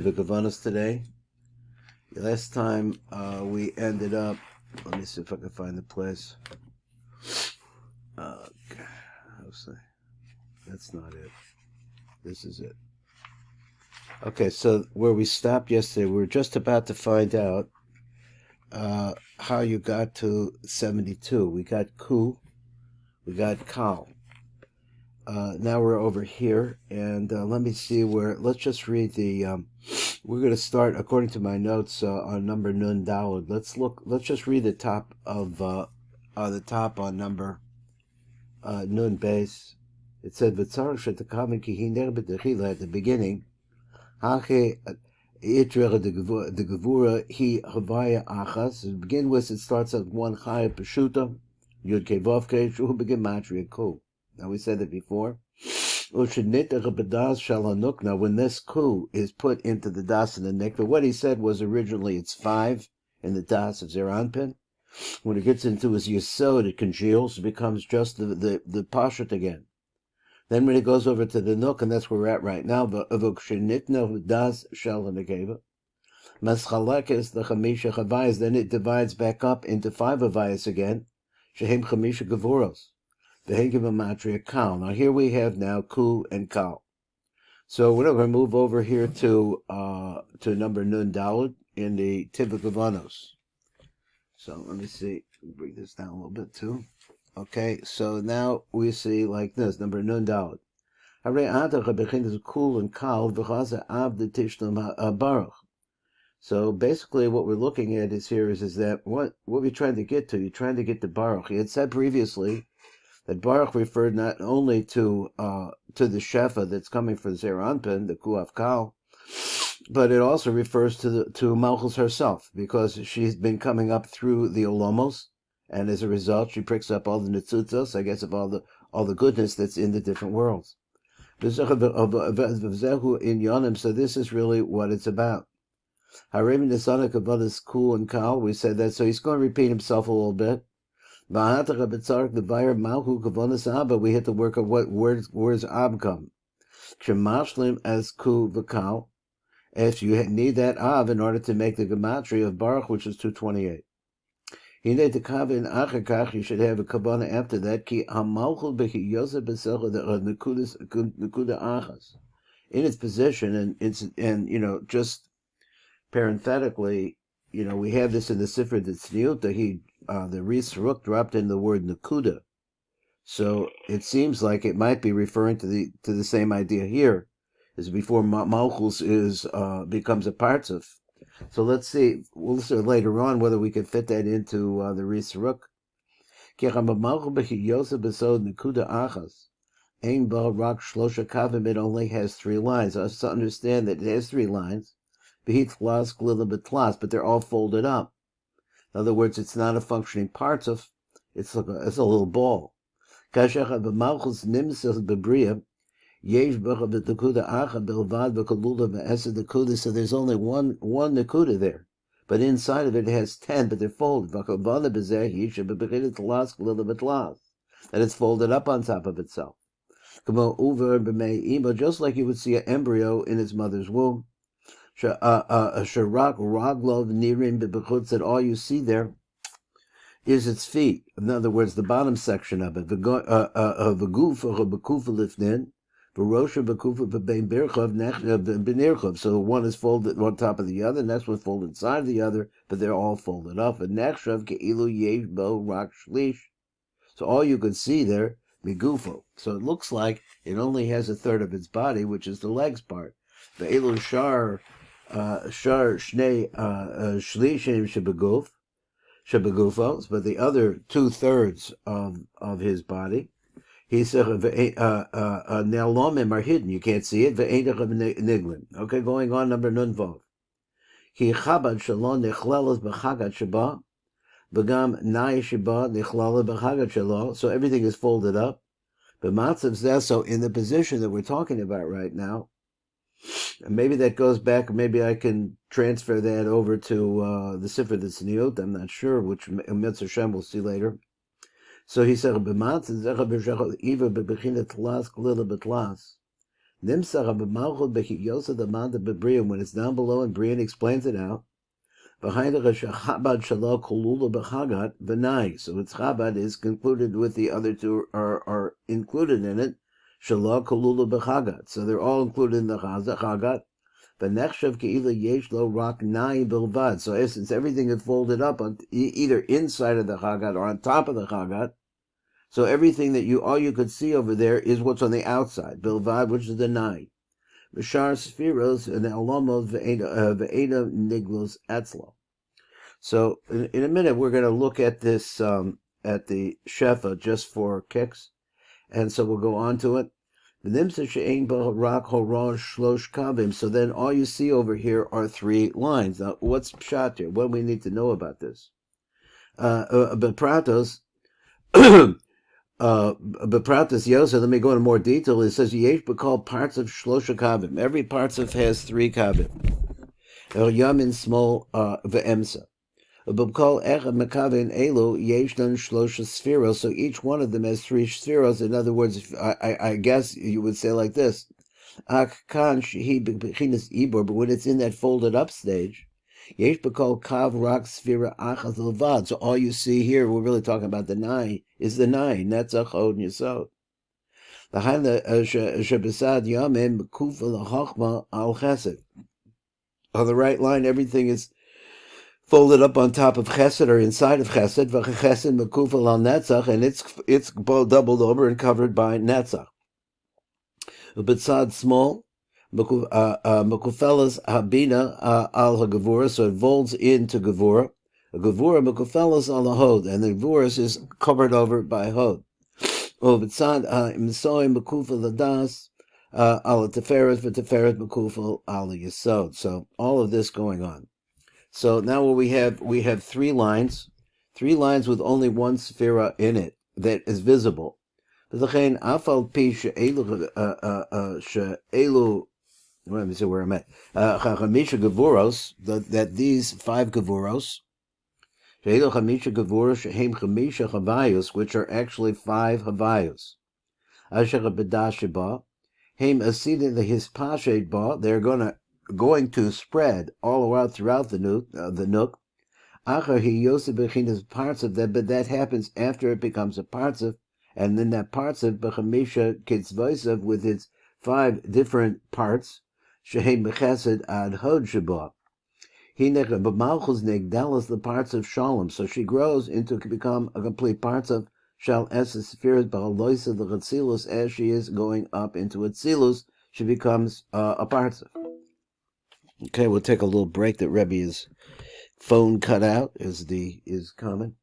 Hakavanot today. Last time we ended up. Let me see if I can find the place. That's not it. This is it. Okay, so where we stopped yesterday, we were just about to find out how you got to 72. We got ku, we got kal. Now we're over here, and let me see where. Let's just read the. We're going to start according to my notes on number nun daled. Let's look. Let's just read the top of the top on number nun base. It said v'tzarich shetakamen kihiner b'dechila at the beginning. Hache itrech the gevura he havaya achas. To begin with, it starts at one chaya peshuta yud kevavke shu begin matria ku. Now we said that before. Now, when this ku is put into the das and the nekva, what he said was originally it's 5 in the das of Zeranpin. When it gets into his yesod, it congeals, it becomes just the pashut again. Then when it goes over to the nuk, and that's where we're at right now, the das shel nekeva. Maschalek is the chamisha chavayas, then it divides back up into 5 avayas again. Shehem chamisha gevuros. The Hegiva Matria Kal. Now here we have now Ku and Kal. So we're going to move over here to number Nun Daled in the Hakavanot. So let me see. Bring this down a little bit too. Okay, so now we see like this, number Nun Daled. Kul and Kal Av the Tishlam Baruch. So basically what we're looking at is that what we're trying to get to, you're trying to get to Baruch. He had said previously that Baruch referred not only to the Shefa that's coming from Zeranpin, the Kuaf Kal, but it also refers to Malchus herself, because she's been coming up through the Olomos, and as a result, she picks up all the Netzutzos, I guess, of all the goodness that's in the different worlds. So this is really what it's about. We said that, so he's going to repeat himself a little bit. But we hit the work of where's Ab come. As ku v'kal, if you need that Av in order to make the gematria of Baruch, which is 228. You should have a kavanah after that. Ki hamalchul b'chiyoseh b'secha the nekuda achas in its position, and just parenthetically, we have this in the Sifra Tzniuta. The Ris Ruk dropped in the word Nakuda. So it seems like it might be referring to the same idea here, as before Malchus becomes a partzuf. So let's see. We'll listen later on whether we can fit that into the Ris Ruk. It only has 3 lines. I also understand that it has 3 lines. But they're all folded up. In other words, it's not a functioning partzuf. It's a little ball. So there's only one nekuda there, but inside of it has 10, but they're folded. And it's folded up on top of itself. Just like you would see an embryo in its mother's womb. Sharak Raglov Nirim Bibachut said all you see there is its feet. In other words, the bottom section of it. V'gufa b'kufa lifnin, v'rosha b'kufa b'bein b'nirchav. So one is folded on top of the other, next one folded inside the other, but they're all folded up. And nechshav ke'ilu yesh bo rak shlish. So all you can see there, migufo. So it looks like it only has a third of its body, which is the legs part. The Elul Shaar Shnei Shlishim Shebegufos, but the other 2/3 of his body, he said, Ne'alomim are hidden, you can't see it. Niglin. Okay, going on, number Nunvov. Ki Chabad Shalom Nechlelas B'Chagat Sheba, V'gam Nai Sheba Nechlala B'Chagat Shalom. So everything is folded up. But Matzav Zeh, so in the position that we're talking about right now, and maybe that goes back, maybe I can transfer that over to the Sifra Tzniut, I'm not sure, which Mitzvah Shem we'll see later. So he said, Nimsach b'malchut b'chiyosa d'manda b'briya, when it's down below and Brian explains it out. Behind the Chabad Shalom Kolula b'Chagat v'nai. So its Chabad is concluded with the other two are included in it. Shalom Kolula b'Chagat. So they're all included in the Chagat. V'nechshav ke'ila yesh lo rak nai bilvad. So since everything is folded up on either inside of the Chagat or on top of the Chagat, so everything that all you could see over there is what's on the outside. Bilvad, which is the nai. Shaar spheros and alamos ve'eda niglos etzlo. So in a minute we're going to look at this at the shefa just for kicks, and so we'll go on to it. So then all you see over here are 3 lines. Now what's pshat here? What do we need to know about this? Bepratos. Bepratos Yosa, let me go into more detail. It says Yesh called parts of Shlosha Kavim. Every parts of has 3 Kavim. Yamin small ve'emsa. Call Echad Makavin Elu Yeshdan Shlosha Spheros. So each one of them has 3 spheros. In other words, I guess you would say like this. Akkan Shehi Bechinas Ibor, but when it's in that folded up stage, Yesh B'Kol Kav Rak Sphera Achaz Levad. So all you see here, we're really talking about the 9, is the 9. Netzach, Hod, and Yesod. The Haila Shebesad Yamim Kufa L'Chachma Al Chesed. On the right line, everything is folded up on top of Chesed or inside of Chesed. V'Chesed Mekufa Al Netzach, and it's doubled over and covered by Netzach. B'Tzad small. Mekufelas habina al hagavura, so it folds into gavura. Gavura mekufelas al hod, and the gavura is covered over by hod. B'tzad imsoy mekufel ladas al teferet v'teferet mekufel al yesod. So all of this going on. So now what we have 3 lines with only 1 sphera in it that is visible. V'lechein afal pi she'elu. Let me see where I'm at. Chamisha Gavuros, that these 5 Gavuros, Chamisha Gavuros, Shehem Chamisha Havayos, which are actually 5 Havayos. Asher Bedashiba, Hem Asida the Hispashed Ba, they're going to spread all around throughout the nook. Acher He Yosef Bechinas parts of that, but that happens after it becomes a partziv, and then that partziv Bechamisha Kitzvoisav with its 5 different parts. Shehem b'chesed ad hod sheba. B'malchus negdalas the parts of Shalom. So she grows into become a complete parts of Shal Eses Spheres Ba'aloisa the Chatzilus. As she is going up into Atzilus, she becomes a parts of. Okay, we'll take a little break. That Rebbe's phone cut out is common.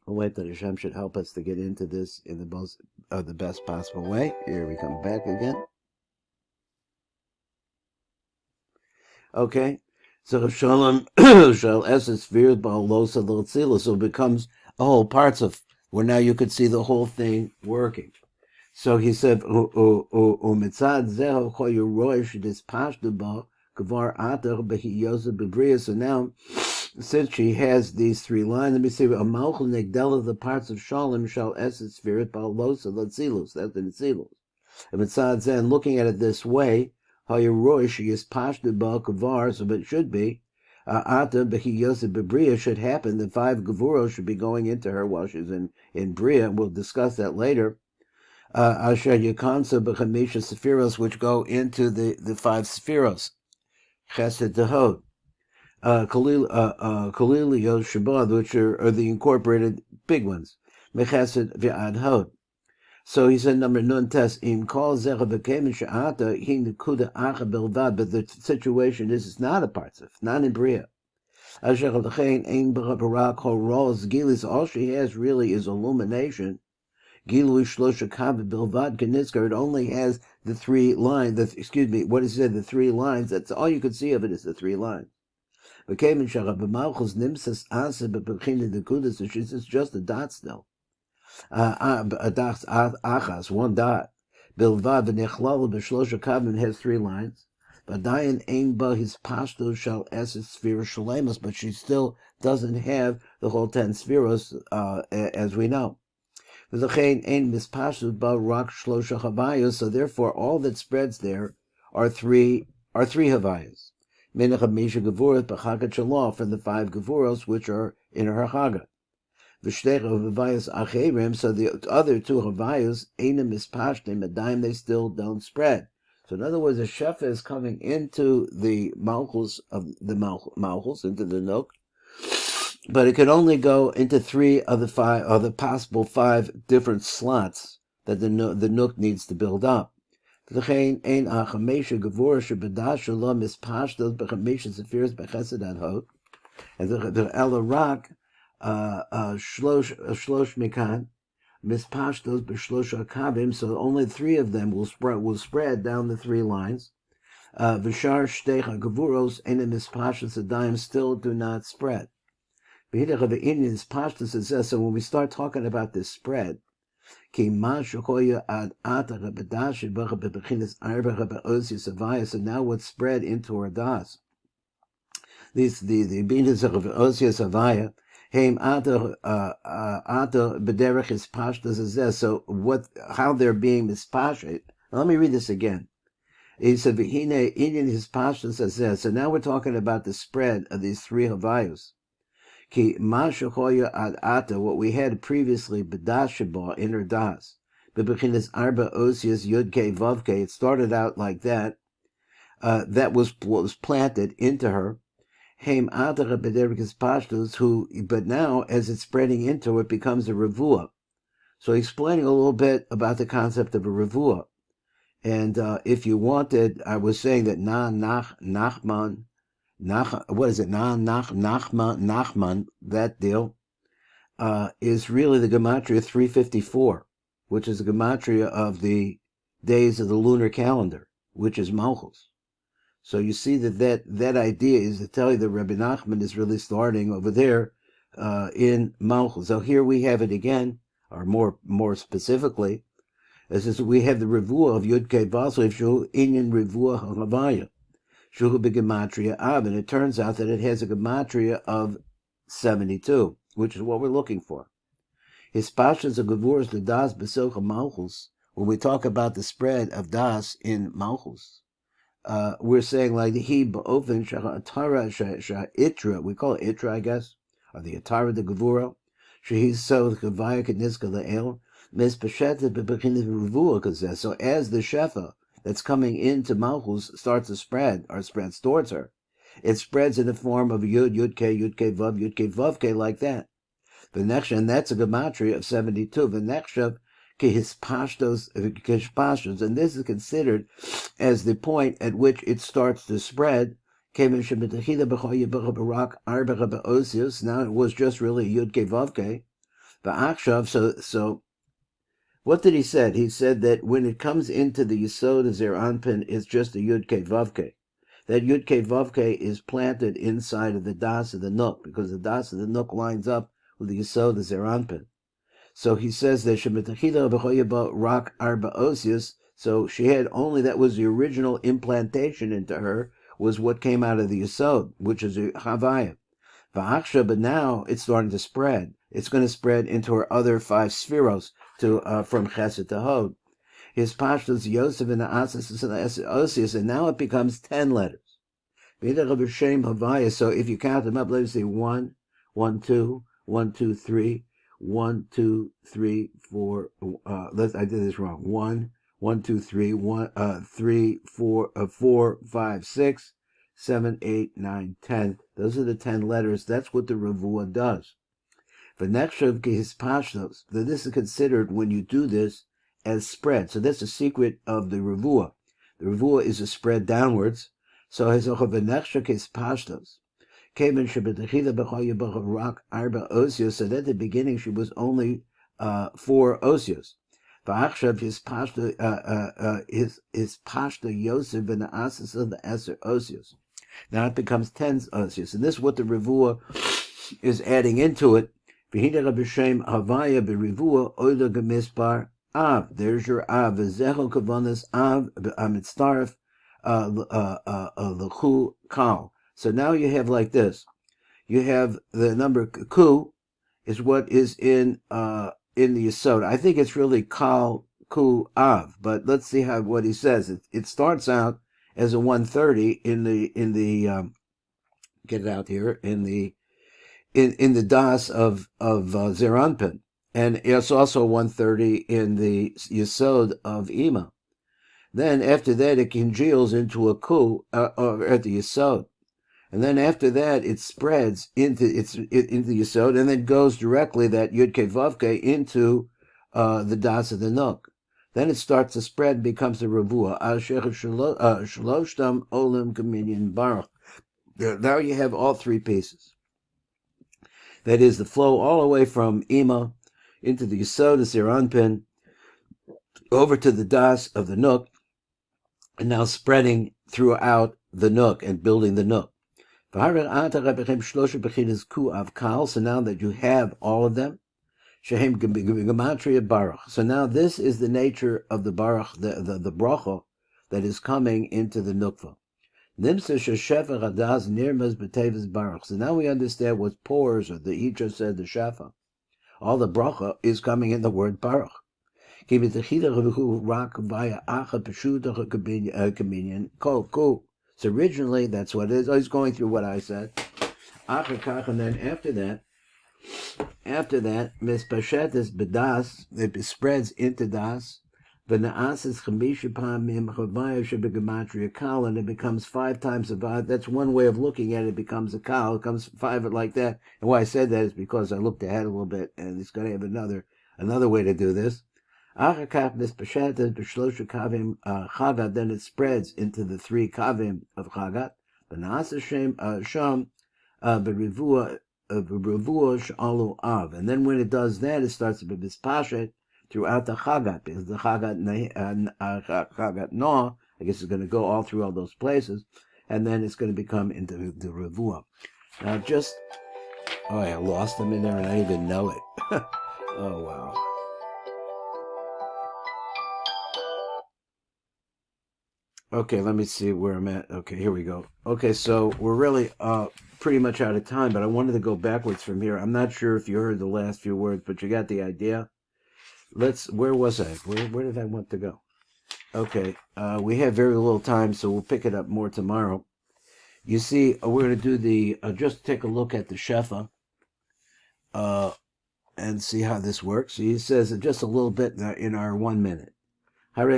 We'll wait that Hashem should help us to get into this in the best possible way. Here we come back again. Okay, so Shalom Shal Eses Spheres Ba'alosa the Chatzilus, so it becomes a whole parts of where now you could see the whole thing working. So he said, "Umitzad zeho choyu roish dispashtu ba kvar ater behiyosa bebriya." So now, since she has these 3 lines, let me see. A malchul negdela the parts of Shalom shall Eses Spheres Ba'alosa the Chatzilus. That's the Chatzilus. And Mitzad Zen, looking at it this way. Hayarosh is pashtu ba kavar, so but it should be ata behi yosef bebria should happen. The 5 gavuros should be going into her while she's in bria. We'll discuss that later. Asher yakansa bechamisha sephiros, which go into the 5 sephiros. Chesed tehod. Kalilio shabad, which are the incorporated big ones. Mechesed v'ad hod. So he said, number nun test im call zecha bekem sha'ata he nekuda acha belvad, but the situation is it's not a partzif, not in bria. Asher lechein ein barak horos gilis. All she has really is illumination. Gilu shlosha kav belvad kenitzker. It only has the 3 lines. What he said, the 3 lines. That's all you could see of it is the 3 lines. Bekem shachar b'malchus nimsas asa b'pechina nekuda. So she says just a dot still. Achas, 1 dot. Bilvad v'nechlal b'shlosha kavim has 3 lines. V'dayin ein ba his pashto shall eses spheros shalemus, but she still doesn't have the whole 10 spheros, as we know. So therefore, all that spreads there are three havayas. From the 5 gevuros which are in her haga. So the other 2 havayos, they still don't spread. So in other words, the shefa is coming into the malchus of the malchus, into the nook, but it can only go into 3 of the 5, or the possible 5 different slots that the nook needs to build up. And the elarak shlosh mikan mispashtos b'shlosha kavim. So only 3 of them will spread down the 3 lines. V'shar shtecha gevuros enim mispashtos adayim still do not spread. So when we start talking about this spread, so now what's spread into our das, these the binas of osius avaya, so how they're being mispashet. Let me read this again. He said, so now we're talking about the spread of these 3 havayos. What we had previously, b'dashaba, in her das, b'bechinas arba osius yudke vavke, it started out like that. That was what was planted into her. But now, as it's spreading into it, becomes a revua. So explaining a little bit about the concept of a revua. And if you wanted, I was saying that Nachman, Nachman, that deal, is really the gematria 354, which is the gematria of the days of the lunar calendar, which is Malchus. So you see that idea is to tell you that Rabbi Nachman is really starting over there in Malchus. So here we have it again, or more specifically, as we have the revua of Yud Kei Vav Shu Inyan Revua Havaya. Gematria Av, and it turns out that it has a gematria of 72, which is what we're looking for. His pashas of gevuras the das besilcha malchus. When we talk about the spread of das in malchus, we're saying like he ba'ofen atara itra. We call it itra, I guess, or the atara the gevura. She's so kavaya kniska le'el mispasheta bebechinis revua kazeh. So as the shefa that's coming into Malchus starts to spread, or spreads towards her, it spreads in the form of Yud, Yud K, Vav K, like that. V'nechshav, and that's a gematria of 72. V'nechshav kihispashtos, and this is considered as the point at which it starts to spread. Now it was just really Yud K, Vav K. So what did he say? He said that when it comes into the Yisod of Zer Anpin, it's just a Yud Kei Vav Kei. That Yud Kei Vav Kei is planted inside of the Das of the Nook, because the Das of the Nook lines up with the Yisod of Zer Anpin. So he says that Shemitachila B'choyaba Rak Arba Osius, so she had only, that was the original implantation into her, was what came out of the Yisod, which is a Havaya. But now it's starting to spread. It's going to spread into her other 5 spheros, from Chesed to Hod. His pashtus Yosef and the Asas and the Osius, and now it becomes 10 letters. So if you count them up, let's see, 1, 1, 2, 1, 2, 3, 1, 2, 3, 4. I did this wrong. 1, 1, 2, 3, 1, 3, 4, 4, 5, 6, 7, 8, 9, 10. Those are the 10 letters. That's what the Ravua does. This is considered, when you do this, as spread. So that's the secret of the Ravua. The Ravua is a spread downwards. So so at the beginning she was only 4 osios. His pashta Yosef and the asas of the Eser osios. Now it becomes 10 osios. And this is what the Ravua is adding into it. There's your Av. There's Zecho Kavanas Av Amitztaref Lechu Kal. So now you have like this. You have the number Ku is what is in in the Yesod. I think it's really Kal Ku Av, but let's see what he says. It starts out as a 130 in the get it out here in the das of Zeranpin, and it's also 130 in the Yesod of Ima. Then after that, it congeals into a ku at the Yesod. And then after that, it spreads into the Yesod, and then goes directly, that Yud Kei Vav Kei, into the Das of the Nuk. Then it starts to spread and becomes the Ravua. Shaloshtam Olim Kaminyan Baruch. Now you have all three pieces. That is the flow all the way from Ima into the Yesod of Zeranpin, over to the Das of the Nuk, and now spreading throughout the Nuk and building the Nuk. So now that you have all of them, so now this is the nature of the Baruch, the bracha that is coming into the Nukva. So now we understand what pores, or he just said the Shafa. All the bracha is coming in the word Baruch. So originally, that's what it is. I was going through what I said. And then after that, mispashetes bedas, it spreads into das. V'na'asis chamisha pamim chavaya shebegematria kal, and it becomes 5 times a vad. That's one way of looking at it. It becomes a kal. It comes 5 like that. And why I said that is because I looked ahead a little bit, and it's going to have another way to do this. Then it spreads into the 3 kavim of chagat. And then when it does that, it starts to be mispashet throughout the chagat, because the chagat no, I guess it's going to go all through all those places, and then it's going to become into the revua. Now I lost them in there and I didn't even know it. Oh wow. Okay, let me see where I'm at. Okay, here we go. Okay, so we're really pretty much out of time, but I wanted to go backwards from here. I'm not sure if you heard the last few words, but you got the idea. Where was I? Where did I want to go? Okay, we have very little time, so we'll pick it up more tomorrow. You see, we're going to do just take a look at the Shefa, and see how this works. He says just a little bit in our 1 minute. So now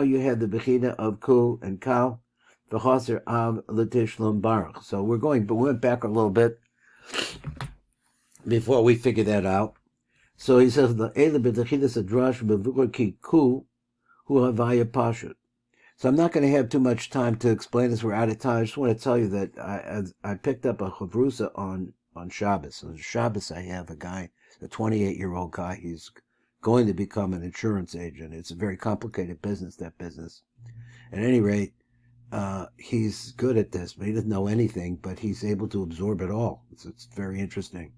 you have the Bechina of Ku and Kal, v'chaser av l'tishlum baruch. So we went back a little bit before we figured that out. So he says the Eila b'techidas adrash b'vukur ki Ku hu havaya pashut. So I'm not going to have too much time to explain this. We're out of time. I just want to tell you that I picked up a chavrusa on Shabbos. On Shabbos I have a guy, a 28-year-old guy. He's going to become an insurance agent. It's a very complicated business, that business. At any rate, he's good at this, but he doesn't know anything, but he's able to absorb it all. It's very interesting.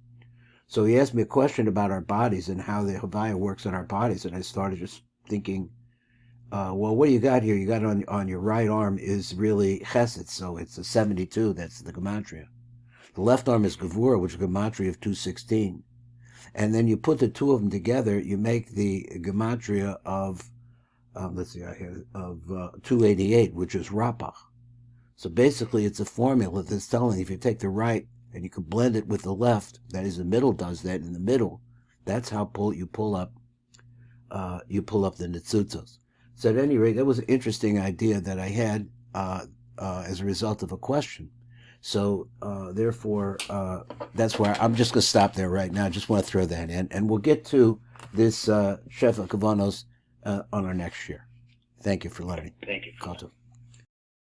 So he asked me a question about our bodies and how the Havaya works on our bodies, and I started just thinking, well, what do you got here? You got on your right arm is really chesed, so it's a 72, that's the gematria. The left arm is gevura, which is a gematria of 216. And then you put the two of them together, you make the gematria of, 288, which is rapach. So basically it's a formula that's telling you if you take the right and you can blend it with the left, that is the middle does that, in the middle, that's how you pull up the nitzutzos. So at any rate, that was an interesting idea that I had as a result of a question. So therefore, that's where I'm just going to stop there right now. I just want to throw that in, and we'll get to this Shefa Hakavanot on our next year. Thank you for learning. Thank you.